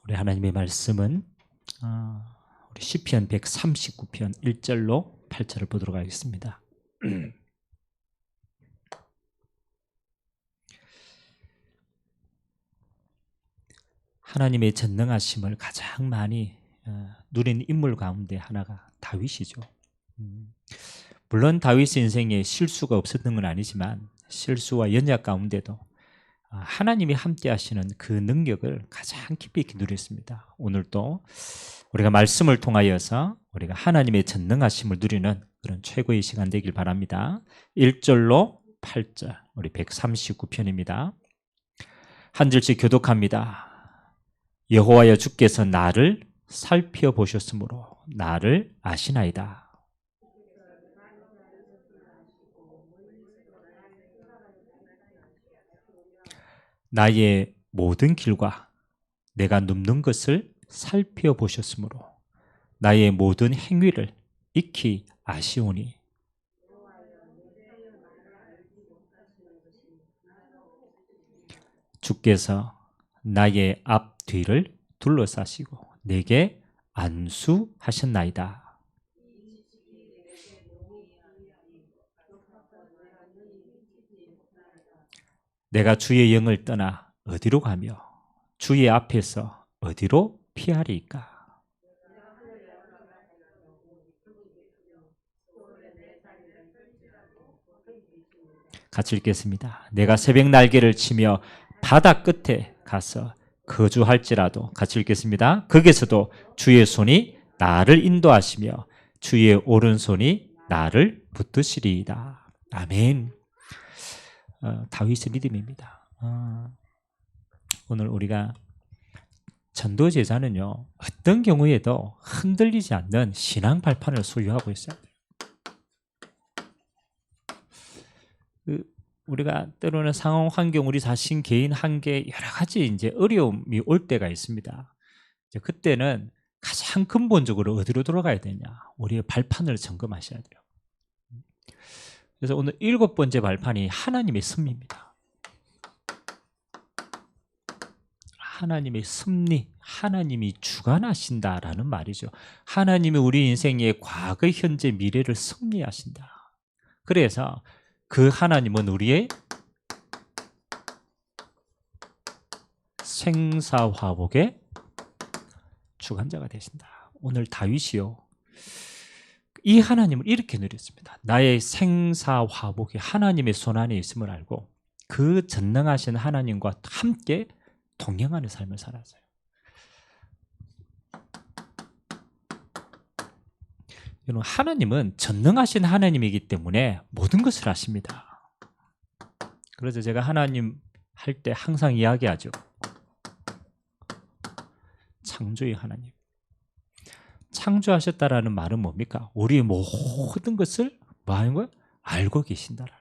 우리 하나님의 말씀은 우리 시편 139편 1절로 8절을 보도록 하겠습니다. 하나님의 전능하심을 가장 많이 누린 인물 가운데 하나가 다윗이죠. 물론 다윗 인생에 실수가 없었던 건 아니지만 실수와 연약 가운데도 하나님이 함께 하시는 그 능력을 가장 깊이 있게 누렸습니다. 오늘도 우리가 말씀을 통하여서 우리가 하나님의 전능하심을 누리는 그런 최고의 시간 되길 바랍니다. 1절로 8절 우리 139편입니다. 한 절씩 교독합니다. 여호와여 주께서 나를 살펴보셨으므로 나를 아시나이다. 나의 모든 길과 내가 눕는 것을 살펴보셨으므로 나의 모든 행위를 익히 아시오니 주께서 나의 앞 뒤를 둘러싸시고 내게 안수하셨나이다. 내가 주의 영을 떠나 어디로 가며 주의 앞에서 어디로 피하리이까? 같이 읽겠습니다. 내가 새벽 날개를 치며 바다 끝에 가서 거주할지라도 같이 읽겠습니다. 거기서도 주의 손이 나를 인도하시며 주의 오른손이 나를 붙드시리이다. 아멘. 다윗의 믿음입니다. 오늘 우리가 전도제자는요 어떤 경우에도 흔들리지 않는 신앙 발판을 소유하고 있어요. 우리가 때로는 상황, 환경, 우리 자신 개인 한계 여러 가지 이제 어려움이 올 때가 있습니다. 이제 그때는 가장 근본적으로 어디로 돌아가야 되냐? 우리의 발판을 점검하셔야 돼요. 그래서 오늘 7번째 발판이 하나님의 섭리입니다. 하나님의 섭리, 하나님이 주관하신다라는 말이죠. 하나님이 우리 인생의 과거, 현재, 미래를 섭리하신다. 그래서 그 하나님은 우리의 생사화복의 주관자가 되신다. 오늘 다윗이요 이 하나님을 이렇게 누렸습니다. 나의 생사화복이 하나님의 손 안에 있음을 알고 그 전능하신 하나님과 함께 동행하는 삶을 살았어요. 여러분, 하나님은 전능하신 하나님이기 때문에 모든 것을 아십니다. 그래서 제가 하나님 할 때 항상 이야기하죠. 창조의 하나님. 창조하셨다라는 말은 뭡니까? 우리의 모든 것을 뭐 하는 거예요? 알고 계신다라는.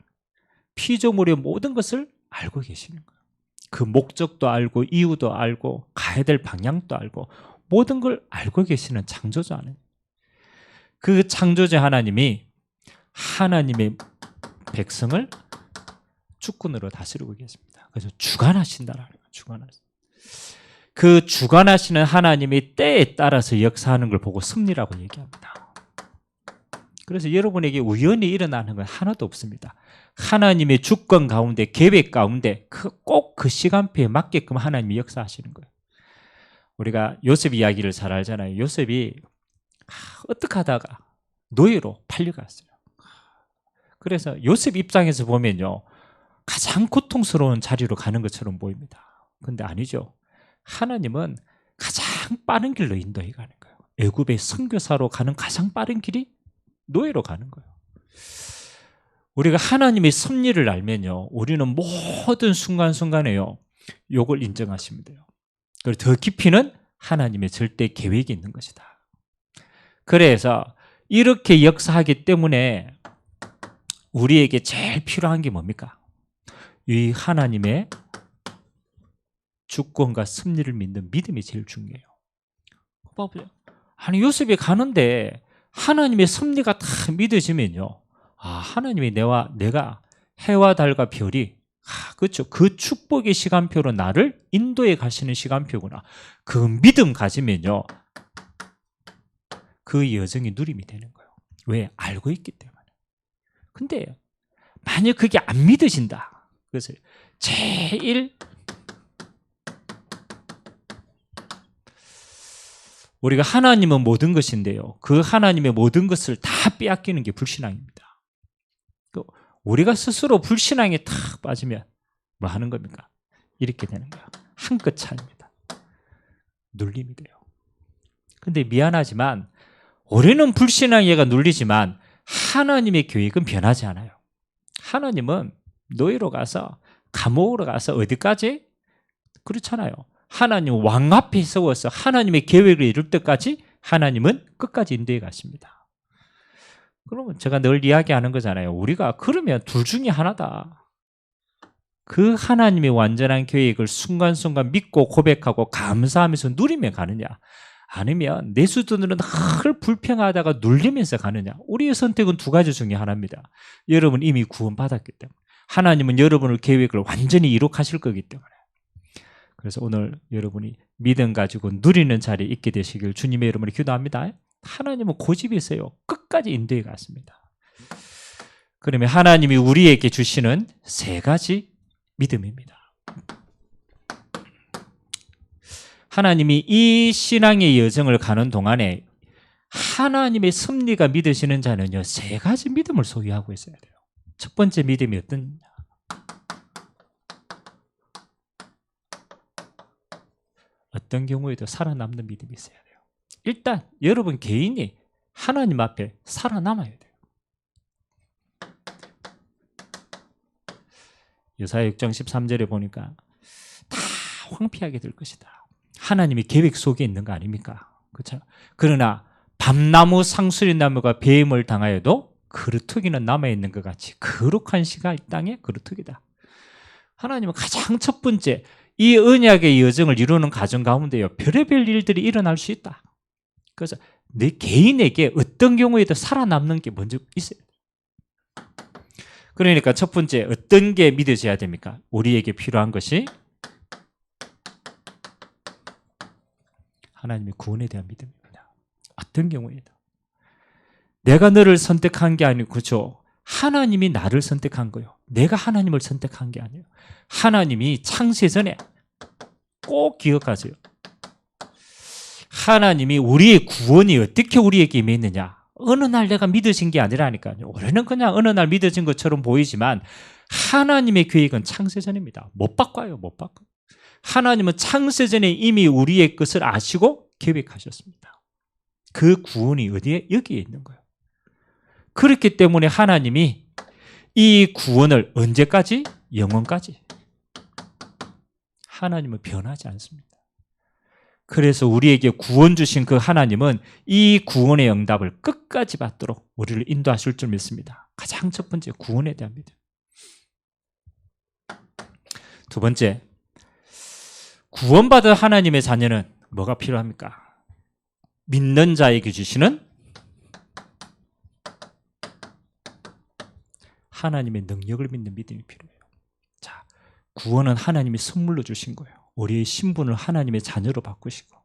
피조물의 모든 것을 알고 계시는 거예요. 그 목적도 알고 이유도 알고 가야 될 방향도 알고 모든 걸 알고 계시는 창조자 하나님. 그 창조자 하나님이 하나님의 백성을 주권으로 다스리고 계십니다. 그래서 주관하신다라는 거예요. 주관하신다. 그 주관하시는 하나님이 때에 따라서 역사하는 걸 보고 섭리라고 얘기합니다. 그래서 여러분에게 우연히 일어나는 건 하나도 없습니다. 하나님의 주권 가운데, 계획 가운데 꼭 그 시간표에 맞게끔 하나님이 역사하시는 거예요. 우리가 요셉 이야기를 잘 알잖아요. 요셉이 어떻게 하다가 노예로 팔려갔어요. 그래서 요셉 입장에서 보면요 가장 고통스러운 자리로 가는 것처럼 보입니다. 그런데 아니죠. 하나님은 가장 빠른 길로 인도해 가는 거예요. 애굽의 선교사로 가는 가장 빠른 길이 노예로 가는 거예요. 우리가 하나님의 섭리를 알면요 우리는 모든 순간순간에요 이걸 인정하시면 돼요. 그리고 더 깊이는 하나님의 절대 계획이 있는 것이다. 그래서 이렇게 역사하기 때문에 우리에게 제일 필요한 게 뭡니까? 이 하나님의 주권과 섭리를 믿는 믿음이 제일 중요해요. 봐보세요. 아니 요셉이 가는데 하나님의 섭리가 다 믿어지면요 하나님이 내가 해와 달과 별이 그렇죠. 그 축복의 시간표로 나를 인도해 가시는 시간표구나. 그 믿음 가지면요, 그 여정이 누림이 되는 거예요. 왜? 알고 있기 때문에. 근데 만약 그게 안 믿으신다. 그래서 제일 우리가 하나님은 모든 것인데요, 그 하나님의 모든 것을 다 빼앗기는 게 불신앙입니다. 우리가 스스로 불신앙에 탁 빠지면 뭐 하는 겁니까? 이렇게 되는 거야. 한 끗 차이입니다. 눌림이 돼요. 근데 미안하지만 우리는 불신앙에가 눌리지만 하나님의 계획은 변하지 않아요. 하나님은 노예로 가서 감옥으로 가서 어디까지? 그렇잖아요. 하나님 왕 앞에 세워서 하나님의 계획을 이룰 때까지 하나님은 끝까지 인도해 가십니다. 그러면 제가 늘 이야기하는 거잖아요. 우리가 그러면 둘 중에 하나다. 그 하나님의 완전한 계획을 순간순간 믿고 고백하고 감사하면서 누리며 가느냐, 아니면 내 수준으로는 늘 불평하다가 눌리면서 가느냐. 우리의 선택은 두 가지 중에 하나입니다. 여러분 이미 구원받았기 때문에, 하나님은 여러분의 계획을 완전히 이룩하실 거기 때문에. 그래서 오늘 여러분이 믿음 가지고 누리는 자리에 있게 되시길 주님의 이름으로 기도합니다. 하나님은 고집이 있어요. 끝까지 인도해 갔습니다. 그러면 하나님이 우리에게 주시는 세 가지 믿음입니다. 하나님이 이 신앙의 여정을 가는 동안에 하나님의 섭리가 믿으시는 자는요, 세 가지 믿음을 소유하고 있어야 돼요. 첫 번째 믿음이 어떤? 어떤 경우에도 살아남는 믿음이 있어야 돼요. 일단 여러분 개인이 하나님 앞에 살아남아야 돼요. 여사야 6장 13절에 보니까 다 황폐하게 될 것이다. 하나님의 계획 속에 있는 거 아닙니까? 그렇죠? 그러나 밤나무 상수리나무가 배임을 당하여도 그루터기는 남아있는 것 같이 거룩한 씨가 이 땅에 그루터기다. 하나님은 가장 첫 번째 이 언약의 여정을 이루는 과정 가운데요, 별의별 일들이 일어날 수 있다. 그래서 내 개인에게 어떤 경우에도 살아남는 게 먼저 있어요. 그러니까 첫 번째 어떤 게 믿어져야 됩니까? 우리에게 필요한 것이 하나님의 구원에 대한 믿음입니다. 어떤 경우에도 내가 너를 선택한 게 아니고, 그렇죠? 하나님이 나를 선택한 거예요. 내가 하나님을 선택한 게 아니에요. 하나님이 창세 전에, 꼭 기억하세요, 하나님이 우리의 구원이 어떻게 우리에게 임했느냐, 어느 날 내가 믿어진 게 아니라니까요. 우리는 그냥 어느 날 믿어진 것처럼 보이지만 하나님의 계획은 창세전입니다. 못 바꿔요. 못 바꿔요. 하나님은 창세전에 이미 우리의 것을 아시고 계획하셨습니다. 그 구원이 어디에? 여기에 있는 거예요. 그렇기 때문에 하나님이 이 구원을 언제까지? 영원까지. 하나님은 변하지 않습니다. 그래서 우리에게 구원 주신 그 하나님은 이 구원의 응답을 끝까지 받도록 우리를 인도하실 줄 믿습니다. 가장 첫 번째, 구원에 대한 믿음. 두 번째, 구원받은 하나님의 자녀는 뭐가 필요합니까? 믿는 자에게 주시는 하나님의 능력을 믿는 믿음이 필요해요. 자, 구원은 하나님이 선물로 주신 거예요. 우리의 신분을 하나님의 자녀로 바꾸시고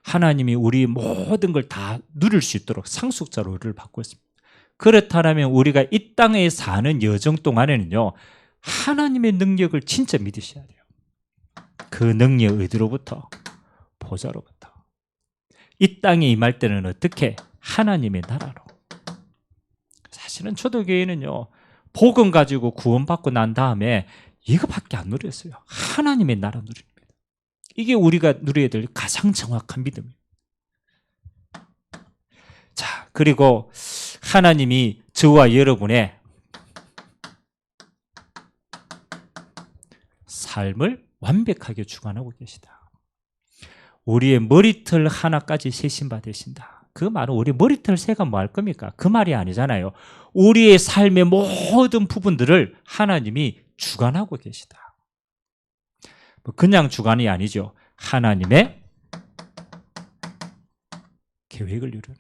하나님이 우리 모든 걸 다 누릴 수 있도록 상속자로 우리를 바꾸었습니다. 그렇다면 우리가 이 땅에 사는 여정 동안에는요, 하나님의 능력을 진짜 믿으셔야 돼요. 그 능력 어디로부터? 보좌로부터. 이 땅에 임할 때는 어떻게? 하나님의 나라로. 사실은 초대교회는요, 복음 가지고 구원받고 난 다음에 이거밖에 안 누렸어요. 하나님의 나라 누립니다. 이게 우리가 누려야 될 가장 정확한 믿음이에요. 자, 그리고 하나님이 저와 여러분의 삶을 완벽하게 주관하고 계시다. 우리의 머리털 하나까지 세심바 되신다. 그 말은 우리 머리털 새가 뭐 할 겁니까? 그 말이 아니잖아요. 우리의 삶의 모든 부분들을 하나님이 주관하고 계시다. 그냥 주관이 아니죠. 하나님의 계획을 이루는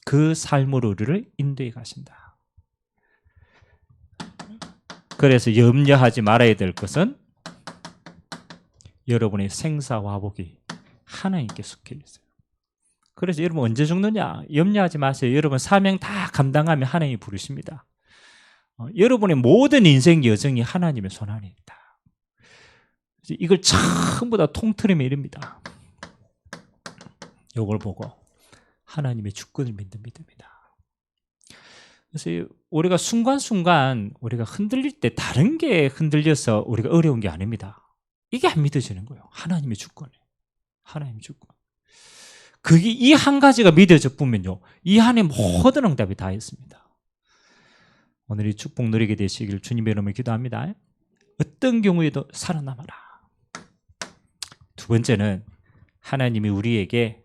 그 삶으로 우리를 인도해 가신다. 그래서 염려하지 말아야 될 것은 여러분의 생사화복이 하나님께 속해 있어요. 그래서 여러분 언제 죽느냐? 염려하지 마세요. 여러분 사명 다 감당하면 하나님이 부르십니다. 여러분의 모든 인생 여정이 하나님의 손 안에 있다. 이걸 전부 다 통틀으면 이릅니다. 이걸 보고 하나님의 주권을 믿는 믿음이다. 그래서 우리가 순간순간 우리가 흔들릴 때 다른 게 흔들려서 우리가 어려운 게 아닙니다. 이게 안 믿어지는 거예요. 하나님의 주권이에요. 하나님의 주권. 그게 이 한 가지가 믿어져 보면요, 이 안에 모든 응답이 다 있습니다. 오늘 이 축복 누리게 되시길 주님의 이름으로 기도합니다. 어떤 경우에도 살아남아라. 두 번째는 하나님이 우리에게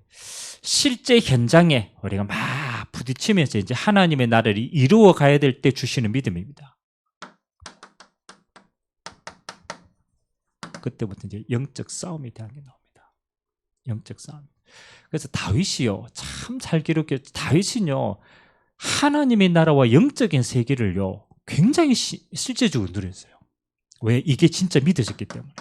실제 현장에 우리가 막 부딪히면서 이제 하나님의 나라를 이루어 가야 될 때 주시는 믿음입니다. 그때부터 이제 영적 싸움이 대한 게 나옵니다. 영적 싸움. 그래서 다윗이요, 참 잘 기록해요. 다윗은요, 하나님의 나라와 영적인 세계를요 굉장히 실제적으로 누렸어요. 왜? 이게 진짜 믿어졌기 때문에.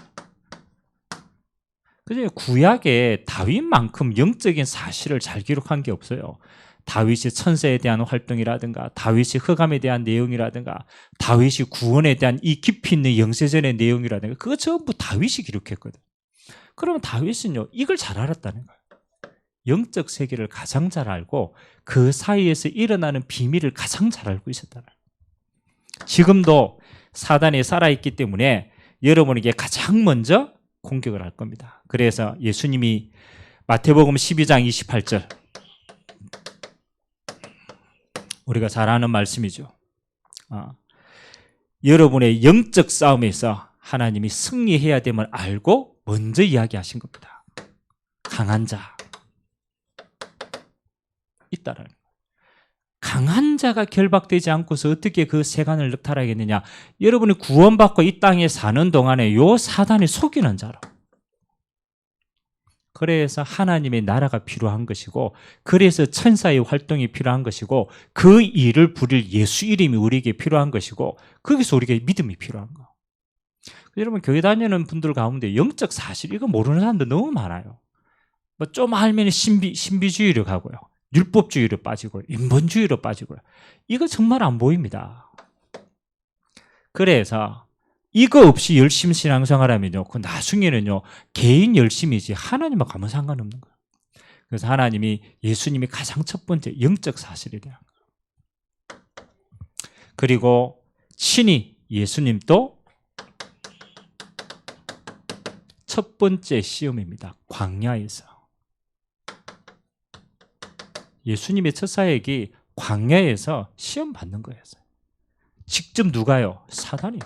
그래서 구약에 다윗만큼 영적인 사실을 잘 기록한 게 없어요. 다윗이 천사에 대한 활동이라든가, 다윗이 흑암에 대한 내용이라든가, 다윗이 구원에 대한 이 깊이 있는 영세전의 내용이라든가, 그거 전부 다윗이 기록했거든. 그러면 다윗은요 이걸 잘 알았다는 거예요. 영적 세계를 가장 잘 알고 그 사이에서 일어나는 비밀을 가장 잘 알고 있었다는 거예요. 지금도 사단이 살아있기 때문에 여러분에게 가장 먼저 공격을 할 겁니다. 그래서 예수님이 마태복음 12장 28절, 우리가 잘 아는 말씀이죠. 여러분의 영적 싸움에서 하나님이 승리해야 됨을 알고 먼저 이야기하신 겁니다. 강한 자 있다라는 거예요. 강한 자가 결박되지 않고서 어떻게 그 세간을 늑탈하겠느냐? 여러분이 구원받고 이 땅에 사는 동안에 요 사단이 속이는 자로. 그래서 하나님의 나라가 필요한 것이고, 그래서 천사의 활동이 필요한 것이고, 그 일을 부릴 예수 이름이 우리에게 필요한 것이고, 거기서 우리에게 믿음이 필요한 거. 여러분 교회 다니는 분들 가운데 영적 사실 이거 모르는 사람들 너무 많아요. 뭐 좀 알면 신비주의로 가고요, 율법주의로 빠지고요, 인본주의로 빠지고요. 이거 정말 안 보입니다. 그래서 이거 없이 열심히 신앙생활하면요, 그 나중에는요 개인 열심이지 하나님하고 아무 상관없는 거예요. 그래서 하나님이, 예수님이 가장 첫 번째 영적 사실에 대한 거예요. 그리고 친히 예수님도 첫 번째 시험입니다. 광야에서. 예수님의 첫 사역이 광야에서 시험 받는 거였어요. 직접 누가요? 사단이요.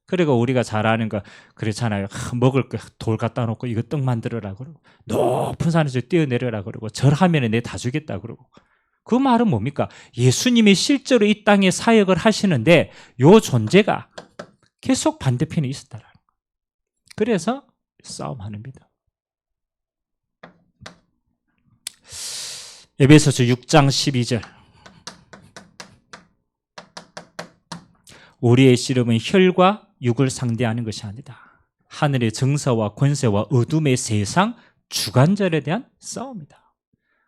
그리고 우리가 잘 아는 거 그렇잖아요. 먹을 거 돌 갖다 놓고 이거 떡 만들어라 그러고, 높은 산에서 뛰어내려라 그러고, 절하면 내 다 주겠다 그러고. 그 말은 뭡니까? 예수님이 실제로 이 땅에 사역을 하시는데 요 존재가 계속 반대편에 있었다라는 거예요. 그래서 싸움하는 믿음. 에베소서 6장 12절. 우리의 씨름은 혈과 육을 상대하는 것이 아니다. 하늘의 정사와 권세와 어둠의 세상 주관자에 대한 싸움이다.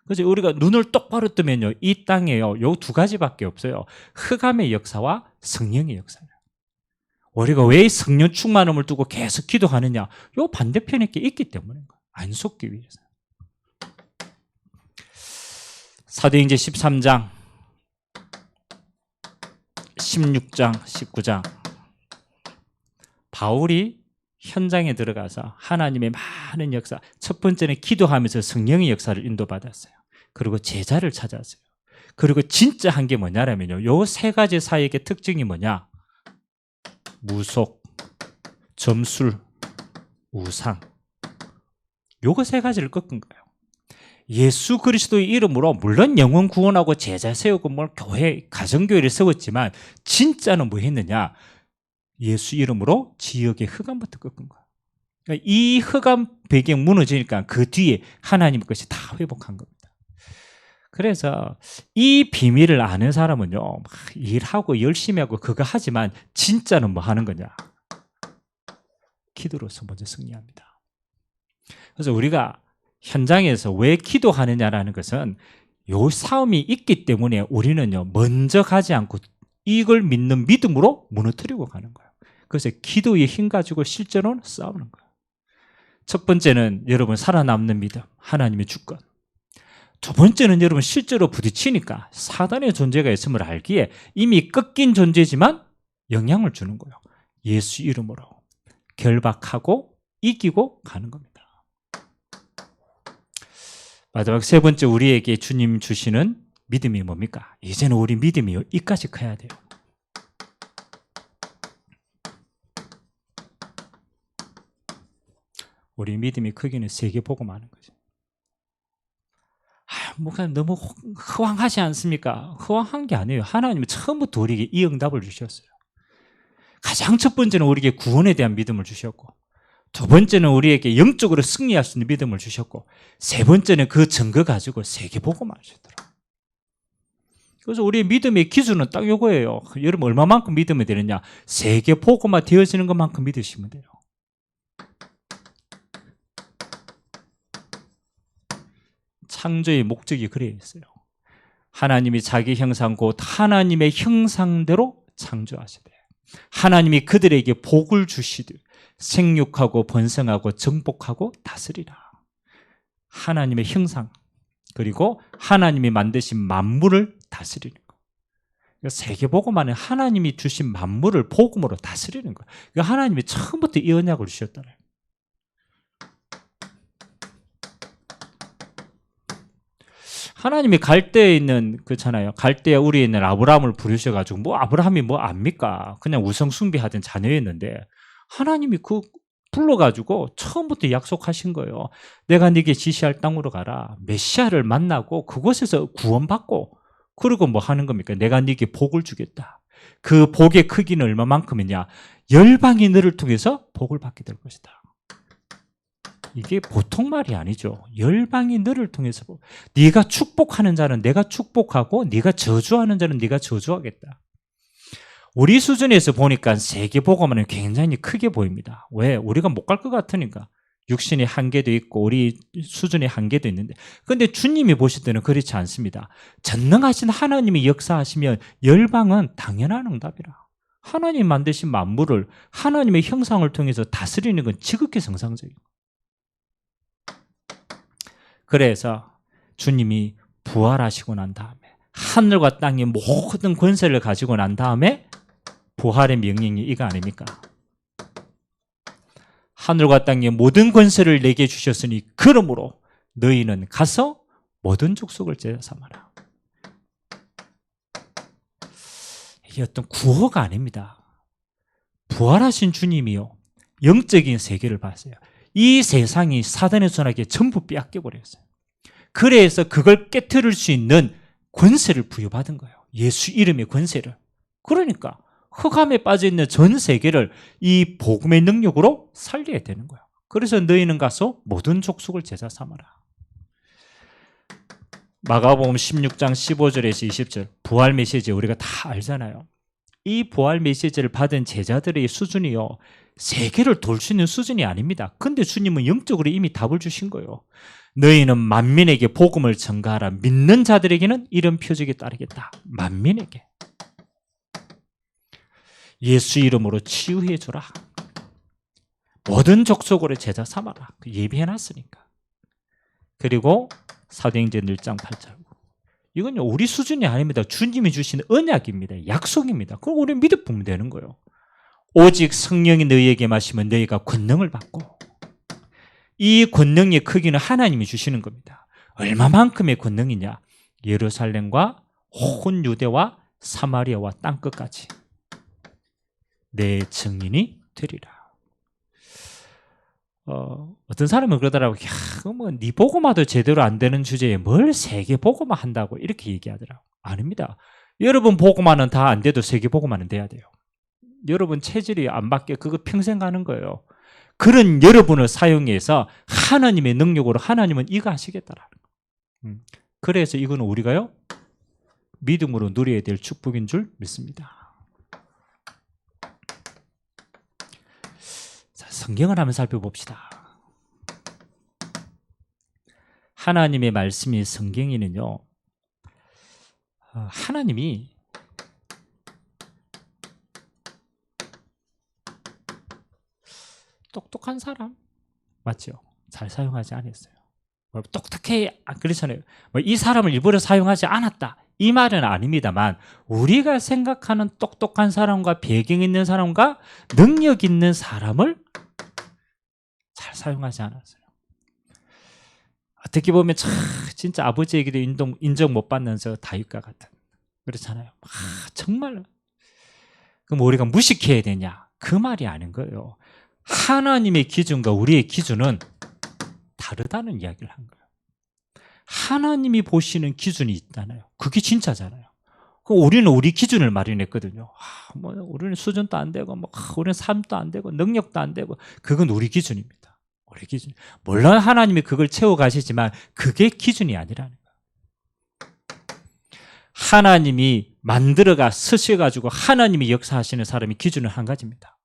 그래서 우리가 눈을 똑바로 뜨면요, 이 땅에요 요 두 가지밖에 없어요. 흑암의 역사와 성령의 역사예요. 우리가 왜 성령 충만함을 두고 계속 기도하느냐? 요 반대편에 게 있기 때문인 거예요. 안 속기 위해서. 사도행전 13장, 16장, 19장. 바울이 현장에 들어가서 하나님의 많은 역사, 첫 번째는 기도하면서 성령의 역사를 인도받았어요. 그리고 제자를 찾았어요. 그리고 진짜 한 게 뭐냐면요, 요 세 가지 사역의 특징이 뭐냐? 무속, 점술, 우상. 요거 세 가지를 꺾은 거예요. 예수 그리스도의 이름으로 물론 영혼 구원하고 제자 세우고 교회, 가정교회를 세웠지만 진짜는 뭐 했느냐? 예수 이름으로 지역의 흑암부터 꺾은 거예요. 그러니까 이 흑암 배경 무너지니까 그 뒤에 하나님 것이 다 회복한 겁니다. 그래서 이 비밀을 아는 사람은요, 막 일하고 열심히 하고 그거 하지만 진짜는 뭐 하는 거냐? 기도로서 먼저 승리합니다. 그래서 우리가 현장에서 왜 기도하느냐라는 것은 요 싸움이 있기 때문에 우리는요, 먼저 가지 않고 이걸 믿는 믿음으로 무너뜨리고 가는 거예요. 그래서 기도의 힘 가지고 실제로는 싸우는 거예요. 첫 번째는 여러분 살아남는 믿음, 하나님의 주권. 두 번째는 여러분 실제로 부딪히니까 사단의 존재가 있음을 알기에 이미 꺾인 존재지만 영향을 주는 거예요. 예수 이름으로 결박하고 이기고 가는 겁니다. 마지막 세 번째, 우리에게 주님 주시는 믿음이 뭡니까? 이제는 우리 믿음이 이까지 커야 돼요. 우리 믿음이 크기는 세계복음 하는 거죠. 뭐가 너무 허황하지 않습니까? 허황한 게 아니에요. 하나님은 처음부터 우리에게 이 응답을 주셨어요. 가장 첫 번째는 우리에게 구원에 대한 믿음을 주셨고, 두 번째는 우리에게 영적으로 승리할 수 있는 믿음을 주셨고, 세 번째는 그 증거 가지고 세계복음을 하시더라고요. 그래서 우리의 믿음의 기준은 딱 이거예요. 여러분 얼마만큼 믿으면 되느냐? 세계복음화 되어지는 것만큼 믿으시면 돼요. 창조의 목적이 그래 있어요. 하나님이 자기 형상 곧 하나님의 형상대로 창조하시되 하나님이 그들에게 복을 주시되 생육하고 번성하고 정복하고 다스리라. 하나님의 형상, 그리고 하나님이 만드신 만물을 다스리는 거. 세계복음화는 하나님이 주신 만물을 복음으로 다스리는 거. 하나님이 처음부터 이 언약을 주셨잖아요. 하나님이 갈대에 있는 그렇잖아요. 갈대에 우리에 있는 아브라함을 부르셔가지고 뭐 아브라함이 뭐 압니까? 그냥 우상 숭배하던 자녀였는데 하나님이 그 불러가지고 처음부터 약속하신 거예요. 내가 네게 지시할 땅으로 가라. 메시아를 만나고 그곳에서 구원받고 그리고 뭐 하는 겁니까? 내가 네게 복을 주겠다. 그 복의 크기는 얼마만큼이냐? 열방이 너를 통해서 복을 받게 될 것이다. 이게 보통 말이 아니죠. 열방이 너를 통해서 네가 축복하는 자는 내가 축복하고 네가 저주하는 자는 네가 저주하겠다. 우리 수준에서 보니까 세계복음화는 굉장히 크게 보입니다. 왜? 우리가 못 갈 것 같으니까. 육신의 한계도 있고 우리 수준의 한계도 있는데, 그런데 주님이 보실 때는 그렇지 않습니다. 전능하신 하나님이 역사하시면 열방은 당연한 응답이라. 하나님 만드신 만물을 하나님의 형상을 통해서 다스리는 건 지극히 정상적이고, 그래서 주님이 부활하시고 난 다음에 하늘과 땅의 모든 권세를 가지고 난 다음에 부활의 명령이 이거 아닙니까? 하늘과 땅의 모든 권세를 내게 주셨으니 그러므로 너희는 가서 모든 족속을 제자 삼아라. 이게 어떤 구호가 아닙니다. 부활하신 주님이요, 영적인 세계를 봤어요. 이 세상이 사단의 손아귀에 전부 빼앗겨버렸어요. 그래서 그걸 깨트릴 수 있는 권세를 부여받은 거예요. 예수 이름의 권세를. 그러니까 흑암에 빠져있는 전 세계를 이 복음의 능력으로 살려야 되는 거예요. 그래서 너희는 가서 모든 족속을 제자 삼아라. 마가복음 16장 15절에서 20절 부활 메시지 우리가 다 알잖아요. 이 부활 메시지를 받은 제자들의 수준이요, 세계를 돌 수 있는 수준이 아닙니다. 근데 주님은 영적으로 이미 답을 주신 거예요. 너희는 만민에게 복음을 전가하라. 믿는 자들에게는 이런 표적이 따르겠다. 만민에게. 예수 이름으로 치유해 주라. 모든 족속으로 제자 삼아라. 예비해놨으니까. 그리고 사도행전 1장 8절. 이건요, 우리 수준이 아닙니다. 주님이 주신 언약입니다. 약속입니다. 그럼 우리 믿어보면 되는 거예요. 오직 성령이 너희에게 마시면 너희가 권능을 받고, 이 권능의 크기는 하나님이 주시는 겁니다. 얼마만큼의 권능이냐? 예루살렘과 온 유대와 사마리아와 땅끝까지 내 증인이 되리라. 어떤 사람은 그러더라고요. 네 복음화도 제대로 안 되는 주제에 뭘 세계 복음화 한다고 이렇게 얘기하더라고요. 아닙니다. 여러분 복음화는 다 안 돼도 세계 복음화는 돼야 돼요. 여러분 체질이 안 바뀌어 그거 평생 가는 거예요. 그런 여러분을 사용해서 하나님의 능력으로 하나님은 이거 하시겠다라는 거예요. 그래서 이거는 우리가요 믿음으로 누려야 될 축복인 줄 믿습니다. 자, 성경을 한번 살펴봅시다. 하나님의 말씀이 성경에는요 하나님이 똑똑한 사람 맞죠? 잘 사용하지 않았어요. 똑똑해 그렇잖아요. 이 사람을 일부러 사용하지 않았다 이 말은 아닙니다만 우리가 생각하는 똑똑한 사람과 배경 있는 사람과 능력 있는 사람을 잘 사용하지 않았어요. 어떻게 보면 진짜 아버지에게도 인정 못 받는 저 다윗과 같은 그렇잖아요. 정말 그럼 우리가 무식해야 되냐? 그 말이 아닌 거예요. 하나님의 기준과 우리의 기준은 다르다는 이야기를 한 거예요. 하나님이 보시는 기준이 있잖아요. 그게 진짜잖아요. 그럼 우리는 우리 기준을 마련했거든요. 우리는 수준도 안 되고, 우리는 삶도 안 되고, 능력도 안 되고, 그건 우리 기준입니다. 우리 기준. 물론 하나님이 그걸 채워가시지만 그게 기준이 아니라는 거예요. 하나님이 만들어가 쓰셔가지고 하나님이 역사하시는 사람이 기준은 한 가지입니다.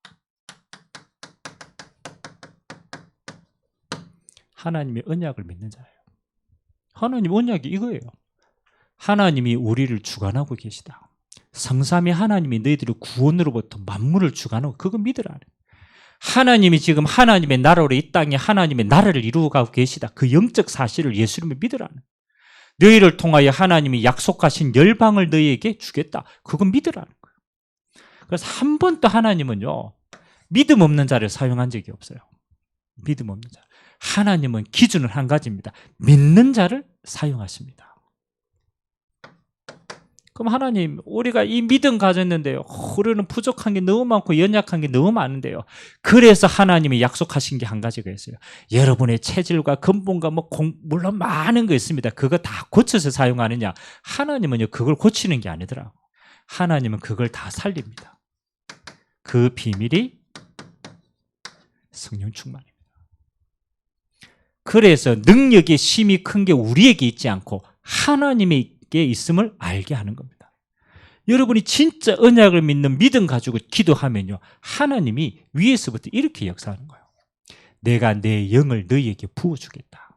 하나님의 언약을 믿는 자예요. 하나님 언약이 이거예요. 하나님이 우리를 주관하고 계시다. 성삼위 하나님이 너희들의 구원으로부터 만물을 주관하고 그거 믿으라. 하나님이 지금 하나님의 나라로 이 땅에 하나님의 나라를 이루어가고 계시다. 그 영적 사실을 예수님을 믿으라. 너희를 통하여 하나님이 약속하신 열방을 너희에게 주겠다. 그거 믿으라는 거예요. 그래서 한 번도 하나님은요 믿음 없는 자를 사용한 적이 없어요. 믿음 없는 자. 하나님은 기준은 한 가지입니다. 믿는 자를 사용하십니다. 그럼 하나님 우리가 이 믿음 가졌는데요 우리는 부족한 게 너무 많고 연약한 게 너무 많은데요 그래서 하나님이 약속하신 게 한 가지가 있어요. 여러분의 체질과 근본과 물론 많은 거 있습니다. 그거 다 고쳐서 사용하느냐? 하나님은요 그걸 고치는 게 아니더라고요. 하나님은 그걸 다 살립니다. 그 비밀이 성령 충만입니다. 그래서 능력의 힘이 큰 게 우리에게 있지 않고 하나님에게 있음을 알게 하는 겁니다. 여러분이 진짜 언약을 믿는 믿음 가지고 기도하면요 하나님이 위에서부터 이렇게 역사하는 거예요. 내가 내 영을 너희에게 부어주겠다.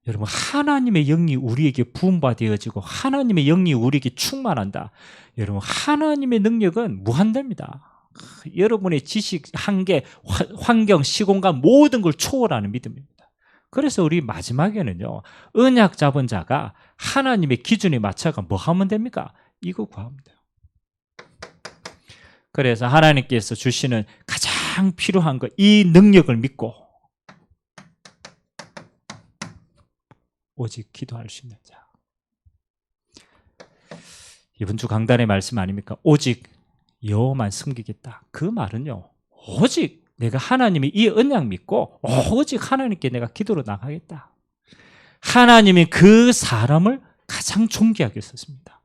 여러분 하나님의 영이 우리에게 부음받아지고 하나님의 영이 우리에게 충만한다. 여러분 하나님의 능력은 무한대입니다. 여러분의 지식, 한계, 환경, 시공간 모든 걸 초월하는 믿음입니다. 그래서 우리 마지막에는요 언약 잡은 자가 하나님의 기준에 맞춰가 뭐 하면 됩니까? 이거 구하면 돼요. 그래서 하나님께서 주시는 가장 필요한 거 이 능력을 믿고 오직 기도할 수 있는 자. 이번 주 강단의 말씀 아닙니까? 오직 여호와만 섬기겠다. 그 말은요 오직 내가 하나님이 이 언약 믿고 오직 하나님께 내가 기도로 나가겠다. 하나님이 그 사람을 가장 존귀하게 썼습니다.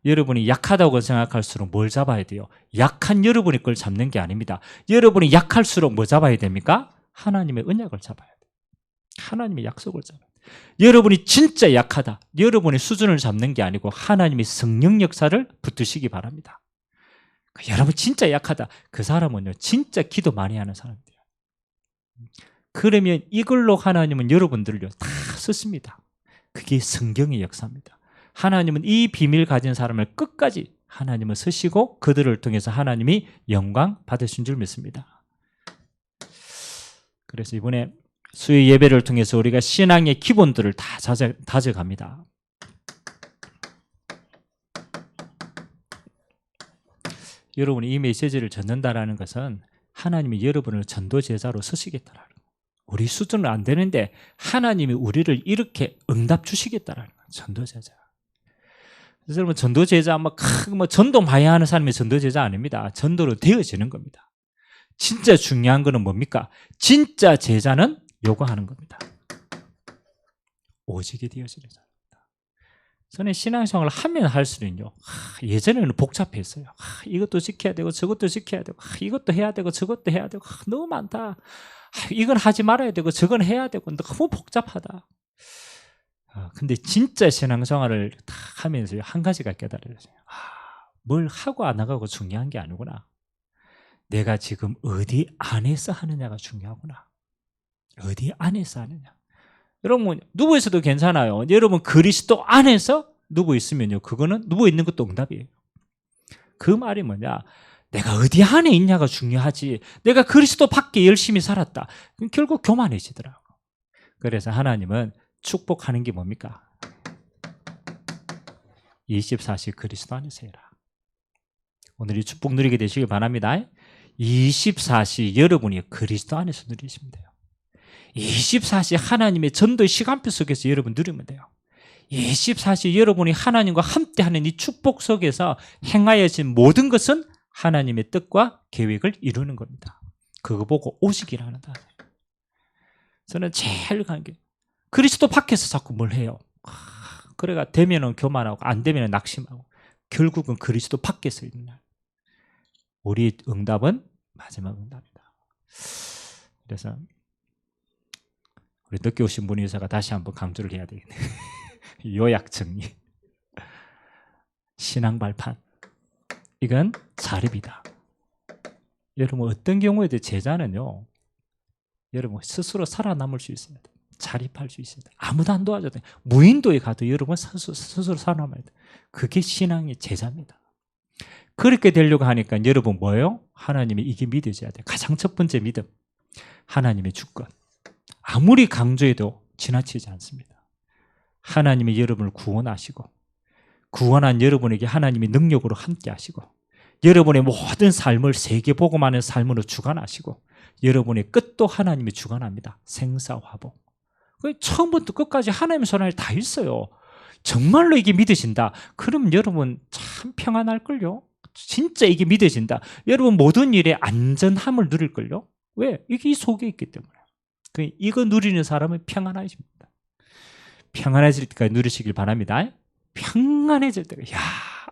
여러분이 약하다고 생각할수록 뭘 잡아야 돼요? 약한 여러분의 걸 잡는 게 아닙니다. 여러분이 약할수록 뭐 잡아야 됩니까? 하나님의 언약을 잡아야 돼요. 하나님의 약속을 잡아야 돼요. 여러분이 진짜 약하다. 여러분의 수준을 잡는 게 아니고 하나님의 성령 역사를 붙드시기 바랍니다. 여러분 진짜 약하다. 그 사람은요 진짜 기도 많이 하는 사람이에요. 그러면 이걸로 하나님은 여러분들을요 다 썼습니다. 그게 성경의 역사입니다. 하나님은 이 비밀 가진 사람을 끝까지 하나님은 쓰시고 그들을 통해서 하나님이 영광 받으신 줄 믿습니다. 그래서 이번에 수요 예배를 통해서 우리가 신앙의 기본들을 다 다져갑니다. 여러분이 이 메시지를 전한다는 것은 하나님이 여러분을 전도제자로 쓰시겠다라는 거예요. 우리 수준은 안 되는데 하나님이 우리를 이렇게 응답 주시겠다라는 거예요. 전도제자. 그래서 여러분 전도제자 전도 많이 하는 사람이 전도제자 아닙니다. 전도로 되어지는 겁니다. 진짜 중요한 거는 뭡니까? 진짜 제자는 요구하는 겁니다. 오직이 되어지는 사람. 저는 신앙생활을 하면 할수록요 예전에는 복잡했어요. 이것도 지켜야 되고 저것도 지켜야 되고 이것도 해야 되고 저것도 해야 되고 너무 많다. 이건 하지 말아야 되고 저건 해야 되고 너무 복잡하다. 근데 진짜 신앙생활을 다 하면서 한 가지가 깨달아졌어요. 뭘 하고 안 하고 중요한 게 아니구나. 내가 지금 어디 안에서 하느냐가 중요하구나. 어디 안에서 하느냐. 여러분 누워 있어도 괜찮아요. 여러분 그리스도 안에서 누워 있으면요, 그거는 누워 있는 것도 응답이에요. 그 말이 뭐냐? 내가 어디 안에 있냐가 중요하지. 내가 그리스도 밖에 열심히 살았다. 결국 교만해지더라고. 그래서 하나님은 축복하는 게 뭡니까? 24시 그리스도 안에서 해라. 오늘 이 축복 누리게 되시길 바랍니다. 24시 여러분이 그리스도 안에서 누리시면 돼요. 24시 하나님의 전도의 시간표 속에서 여러분 누리면 돼요. 24시 여러분이 하나님과 함께하는 이 축복 속에서 행하여진 모든 것은 하나님의 뜻과 계획을 이루는 겁니다. 그거 보고 오시기라는 다. 저는 제일 간 게 그리스도 밖에서 자꾸 뭘 해요. 그래가 되면은 교만하고 안 되면은 낙심하고 결국은 그리스도 밖에서 있는 날. 우리 응답은 마지막 응답이다. 그래서 우리 늦게 오신 문의사가 다시 한번 강조를 해야 되겠네. 요약 정리. 신앙 발판. 이건 자립이다. 여러분 어떤 경우에도 제자는요, 여러분 스스로 살아남을 수 있어야 돼. 자립할 수 있어야 돼. 아무도 안 도와줘도 돼. 무인도에 가도 여러분 스스로 살아남아야 돼. 그게 신앙의 제자입니다. 그렇게 되려고 하니까 여러분 뭐예요? 하나님의 이게 믿어져야 돼. 가장 첫 번째 믿음. 하나님의 주권. 아무리 강조해도 지나치지 않습니다. 하나님이 여러분을 구원하시고 구원한 여러분에게 하나님이 능력으로 함께 하시고 여러분의 모든 삶을 세계복음하는 삶으로 주관하시고 여러분의 끝도 하나님이 주관합니다. 생사화복. 처음부터 끝까지 하나님의 손 안에 다 있어요. 정말로 이게 믿으신다. 그럼 여러분 참 평안할걸요. 진짜 이게 믿어진다. 여러분 모든 일에 안전함을 누릴걸요. 왜? 이게 이 속에 있기 때문에. 이거 누리는 사람은 평안해집니다. 평안해질 때까지 누리시길 바랍니다. 평안해질 때가, 야,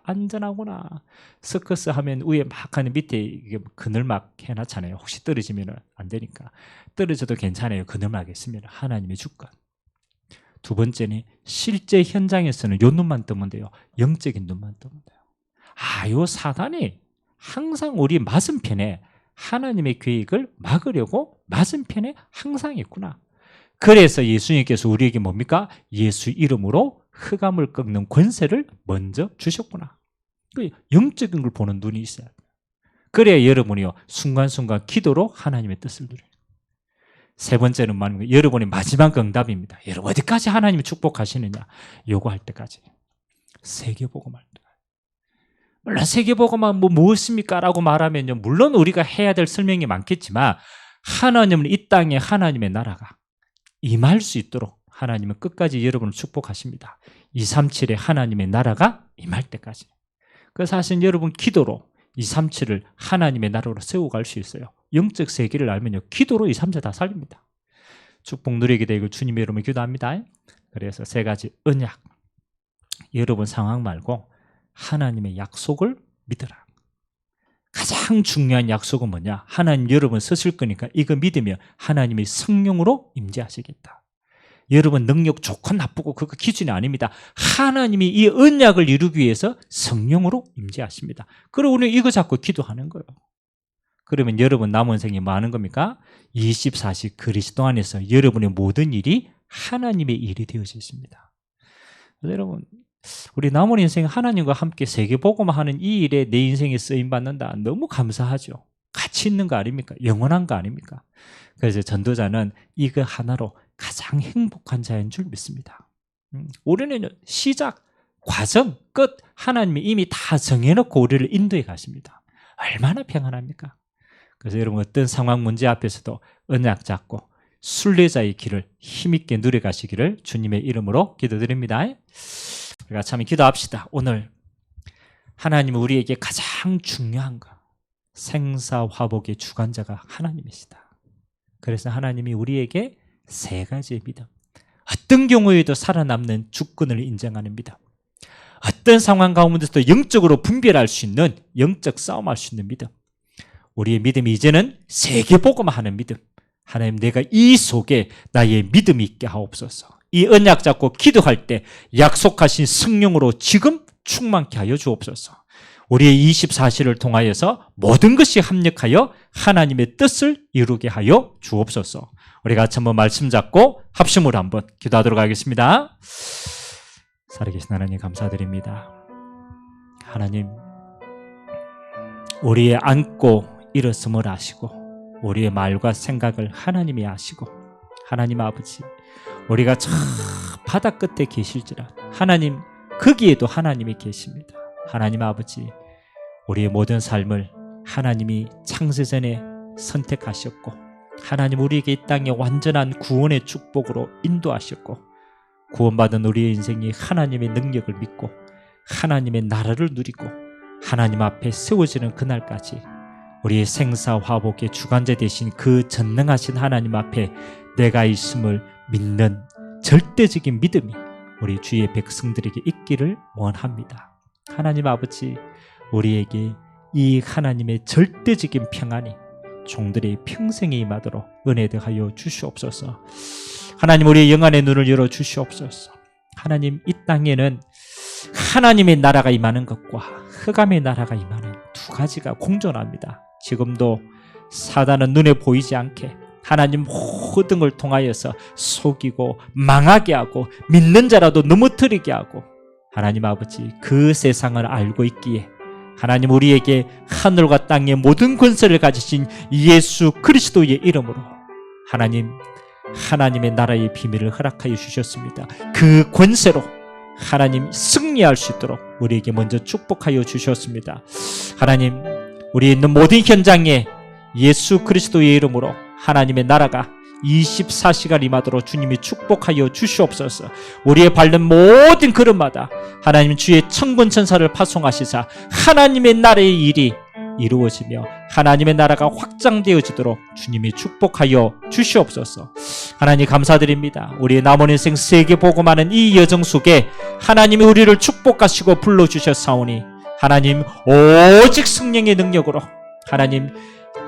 안전하구나. 서커스 하면 위에 막 하는 밑에 이게 그늘막 해놨잖아요. 혹시 떨어지면 안 되니까. 떨어져도 괜찮아요. 그늘막 있으면. 하나님의 주권. 두 번째는 실제 현장에서는 요 눈만 뜨면 돼요. 영적인 눈만 뜨면 돼요. 요 사단이 항상 우리 맞은편에 하나님의 계획을 막으려고 맞은편에 항상 있구나. 그래서 예수님께서 우리에게 뭡니까? 예수 이름으로 흑암을 꺾는 권세를 먼저 주셨구나. 영적인 걸 보는 눈이 있어야 돼요. 그래야 여러분이요 순간순간 기도로 하나님의 뜻을 누려요. 세 번째는 뭐냐면 여러분의 마지막 응답입니다. 여러분 어디까지 하나님이 축복하시느냐? 요거 할 때까지. 세계복음 할 때. 물론 세계복음은 무엇입니까? 라고 말하면요, 물론 우리가 해야 될 설명이 많겠지만 하나님은 이 땅에 하나님의 나라가 임할 수 있도록 하나님은 끝까지 여러분을 축복하십니다. 237에 하나님의 나라가 임할 때까지. 그래서 사실 여러분 기도로 237을 하나님의 나라로 세워갈 수 있어요. 영적 세계를 알면요, 기도로 237 다 살립니다. 축복 누리게 되고 주님의 이름으로 기도합니다. 그래서 세 가지 언약. 여러분 상황 말고 하나님의 약속을 믿으라. 가장 중요한 약속은 뭐냐? 하나님 여러분 쓰실 거니까 이거 믿으면 하나님의 성령으로 임재하시겠다. 여러분 능력 좋고 나쁘고 그거 기준이 아닙니다. 하나님이 이 언약을 이루기 위해서 성령으로 임재하십니다. 그리고 우리는 이거 잡고 기도하는 거예요. 그러면 여러분 남은 생이 뭐 하는 겁니까? 24시 그리스도 안에서 여러분의 모든 일이 하나님의 일이 되어져 있습니다. 여러분 우리 남은 인생 하나님과 함께 세계복음하는 이 일에 내 인생에 쓰임받는다. 너무 감사하죠. 가치 있는 거 아닙니까? 영원한 거 아닙니까? 그래서 전도자는 이거 하나로 가장 행복한 자인 줄 믿습니다. 우리는 시작, 과정, 끝 하나님이 이미 다 정해놓고 우리를 인도해 가십니다. 얼마나 평안합니까? 그래서 여러분 어떤 상황 문제 앞에서도 언약 잡고 순례자의 길을 힘있게 누려가시기를 주님의 이름으로 기도드립니다. 우리가 참 기도합시다. 오늘 하나님은 우리에게 가장 중요한 거, 생사화복의 주관자가 하나님이시다. 그래서 하나님이 우리에게 세 가지의 믿음, 어떤 경우에도 살아남는 주권을 인정하는 믿음, 어떤 상황 가운데서도 영적으로 분별할 수 있는 영적 싸움할 수 있는 믿음, 우리의 믿음이 이제는 세계복음하는 믿음. 하나님 내가 이 속에 나의 믿음이 있게 하옵소서. 이 언약 잡고 기도할 때 약속하신 성령으로 지금 충만케 하여 주옵소서. 우리의 24시를 통하여서 모든 것이 합력하여 하나님의 뜻을 이루게 하여 주옵소서. 우리가 같이 한번 말씀 잡고 합심으로 한번 기도하도록 하겠습니다. 살아계신 하나님 감사드립니다. 하나님, 우리의 안고 일었음을 아시고 우리의 말과 생각을 하나님이 아시고, 하나님 아버지, 우리가 저 바다 끝에 계실지라 하나님, 거기에도 하나님이 계십니다. 하나님 아버지, 우리의 모든 삶을 하나님이 창세전에 선택하셨고, 하나님 우리에게 이 땅에 완전한 구원의 축복으로 인도하셨고, 구원받은 우리의 인생이 하나님의 능력을 믿고 하나님의 나라를 누리고 하나님 앞에 세워지는 그날까지 우리의 생사화복의 주관자 되신 그 전능하신 하나님 앞에 내가 있음을 믿는 절대적인 믿음이 우리 주의 백성들에게 있기를 원합니다. 하나님 아버지, 우리에게 이 하나님의 절대적인 평안이 종들의 평생에 임하도록 은혜 더하여 주시옵소서. 하나님, 우리의 영안의 눈을 열어 주시옵소서. 하나님, 이 땅에는 하나님의 나라가 임하는 것과 흑암의 나라가 임하는 두 가지가 공존합니다. 지금도 사단은 눈에 보이지 않게 하나님 모든 걸 통하여서 속이고 망하게 하고 믿는 자라도 넘어뜨리게 하고, 하나님 아버지, 그 세상을 알고 있기에 하나님 우리에게 하늘과 땅의 모든 권세를 가지신 예수 그리스도의 이름으로 하나님, 하나님의 나라의 비밀을 허락하여 주셨습니다. 그 권세로 하나님 승리할 수 있도록 우리에게 먼저 축복하여 주셨습니다. 하나님, 우리 있는 모든 현장에 예수 그리스도의 이름으로 하나님의 나라가 24시간 임하도록 주님이 축복하여 주시옵소서. 우리의 밟는 모든 걸음마다 하나님 주의 천군 천사를 파송하시사 하나님의 나라의 일이 이루어지며 하나님의 나라가 확장되어지도록 주님이 축복하여 주시옵소서. 하나님 감사드립니다. 우리의 남은 인생 세계 복음하는 이 여정 속에 하나님이 우리를 축복하시고 불러주셨사오니 하나님 오직 성령의 능력으로 하나님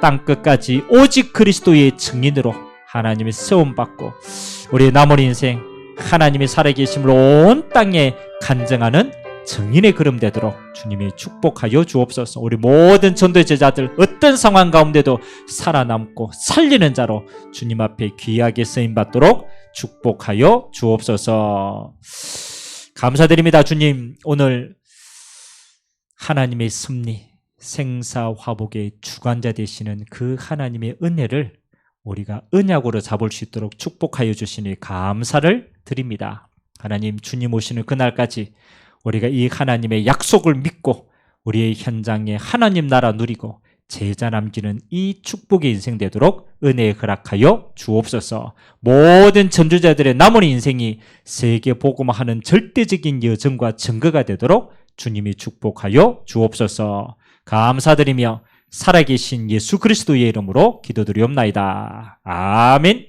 땅끝까지 오직 그리스도의 증인으로 하나님의 세움받고 우리의 남은 인생 하나님이 살아계심을 온 땅에 간증하는 증인의 걸음 되도록 주님이 축복하여 주옵소서. 우리 모든 전도의 제자들 어떤 상황 가운데도 살아남고 살리는 자로 주님 앞에 귀하게 쓰임받도록 축복하여 주옵소서. 감사드립니다. 주님, 오늘 하나님의 섭리, 생사화복의 주관자 되시는 그 하나님의 은혜를 우리가 언약으로 잡을 수 있도록 축복하여 주시니 감사를 드립니다. 하나님, 주님 오시는 그날까지 우리가 이 하나님의 약속을 믿고 우리의 현장에 하나님 나라 누리고 제자 남기는 이 축복의 인생 되도록 은혜에 허락하여 주옵소서. 모든 전도자들의 남은 인생이 세계 복음화하는 절대적인 여정과 증거가 되도록 주님이 축복하여 주옵소서. 감사드리며 살아계신 예수 그리스도의 이름으로 기도드리옵나이다. 아멘.